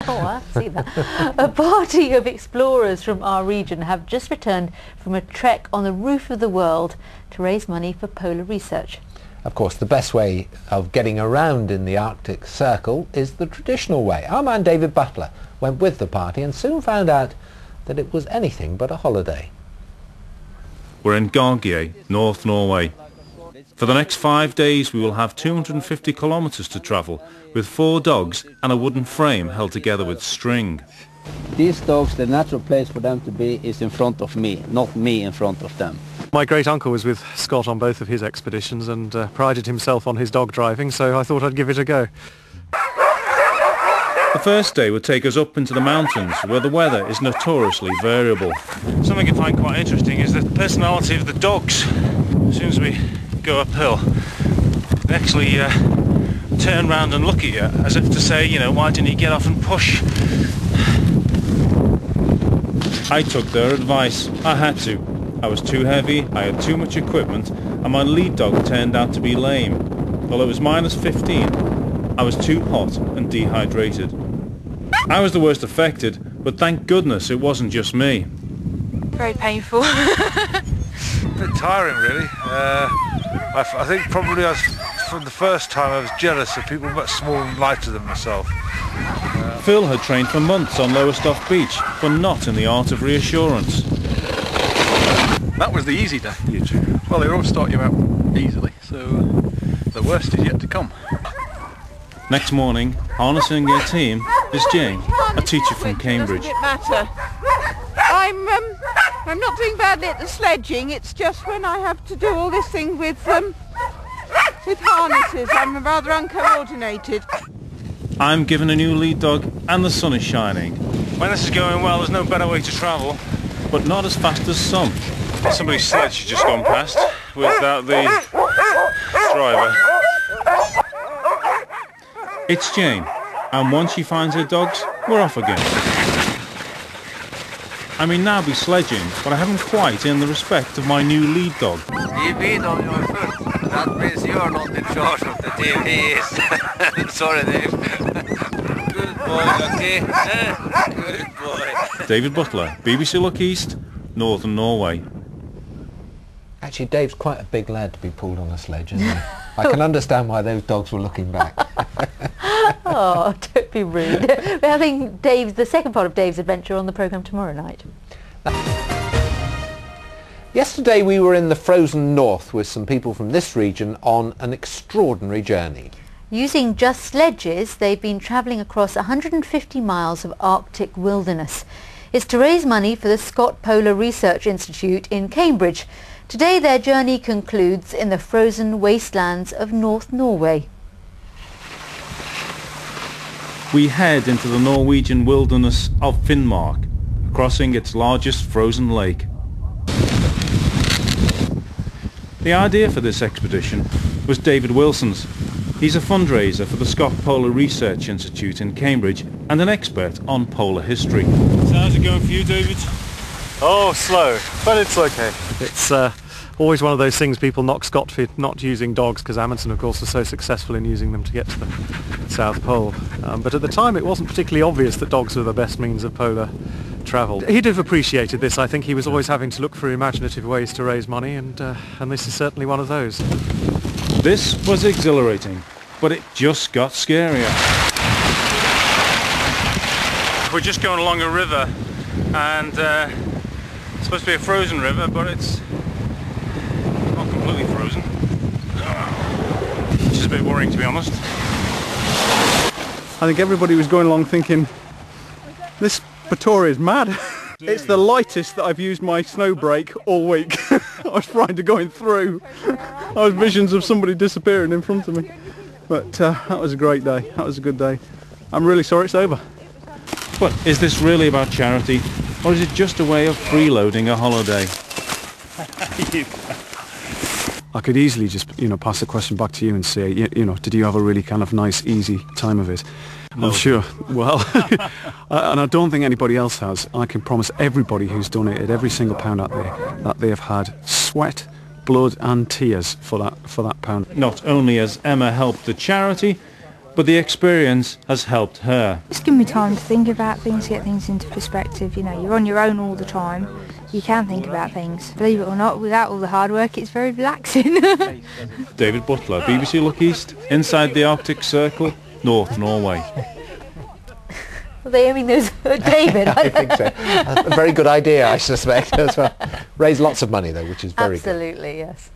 Oh, I see that. A party of explorers from our region have just returned from a trek on the roof of the world to raise money for polar research. Of course, the best way of getting around in the Arctic Circle is the traditional way. Our man David Butler went with the party and soon found out that it was anything but a holiday. We're in Gargier, North Norway. For the next 5 days we will have 250 kilometres to travel, with 4 dogs and a wooden frame held together with string. These dogs, the natural place for them to be is in front of me, not me in front of them. My great uncle was with Scott on both of his expeditions and prided himself on his dog driving, so I thought I'd give it a go. The first day would take us up into the mountains, where the weather is notoriously variable. Something I find quite interesting is the personality of the dogs. As soon as we go uphill, they actually turn round and look at you, as if to say, you know, why didn't you get off and push? I took their advice. I had to. I was too heavy, I had too much equipment, and my lead dog turned out to be lame. Although it was -15, I was too hot and dehydrated. I was the worst affected, but thank goodness it wasn't just me. Very painful. A bit tiring, really. I think probably from the first time I was jealous of people much smaller and lighter than myself. Phil had trained for months on Lowestoft Beach, but not in the art of reassurance. That was the easy day. Well, they all start you out easily, so the worst is yet to come. Next morning, harnessing their team is Jane, a teacher from Cambridge. Doesn't it matter? I'm not doing badly at the sledging. It's just when I have to do all this thing with harnesses, I'm rather uncoordinated. I'm given a new lead dog and the sun is shining. When this is going well, there's no better way to travel, but not as fast as some. Somebody's sledge has just gone past without the driver. It's Jane, and once she finds her dogs, we're off again. I may now be sledging, but I haven't quite earned the respect of my new lead dog. You beat on your foot. That means you're not in charge of the team. He is. Sorry, Dave. Good boy, okay? Good boy. David Butler, BBC Look East, Northern Norway. Actually, Dave's quite a big lad to be pulled on a sledge, isn't he? I can understand why those dogs were looking back. Oh, don't be rude. We're having the second part of Dave's adventure on the programme tomorrow night. Yesterday we were in the frozen north with some people from this region on an extraordinary journey. Using just sledges, they've been travelling across 150 miles of Arctic wilderness. It's to raise money for the Scott Polar Research Institute in Cambridge. Today their journey concludes in the frozen wastelands of North Norway. We head into the Norwegian wilderness of Finnmark, crossing its largest frozen lake. The idea for this expedition was David Wilson's. He's a fundraiser for the Scott Polar Research Institute in Cambridge and an expert on polar history. So how's it going for you, David? Oh, slow, but it's okay. It's always one of those things people knock Scott for not using dogs, because Amundsen, of course, was so successful in using them to get to the South Pole. But at the time it wasn't particularly obvious that dogs were the best means of polar travel. He'd have appreciated this. I think he was always having to look for imaginative ways to raise money, and this is certainly one of those. This was exhilarating, but it just got scarier. We're just going along a river, and it's supposed to be a frozen river, but it's not completely frozen, which is a bit worrying, to be honest. I think everybody was going along thinking, this Pretoria is mad. It's the lightest that I've used my snow brake all week. I was frightened of going through. I was visions of somebody disappearing in front of me. But that was a great day. That was a good day. I'm really sorry it's over. But is this really about charity, or is it just a way of freeloading a holiday? I could easily just, pass the question back to you and say, did you have a really kind of nice, easy time of it? No. I'm sure. Well, and I don't think anybody else has. I can promise everybody who's donated every single pound out there that they have had sweat, blood and tears for that pound. Not only has Emma helped the charity, but the experience has helped her. It's given me time to think about things, get things into perspective. You know, you're on your own all the time. You can think about things. Believe it or not, without all the hard work, it's very relaxing. David Butler, BBC Look East, inside the Arctic Circle, North Norway. Are they aiming those at David? I think so. A very good idea, I suspect, as well. Raise lots of money, though, which is very good. Absolutely, yes.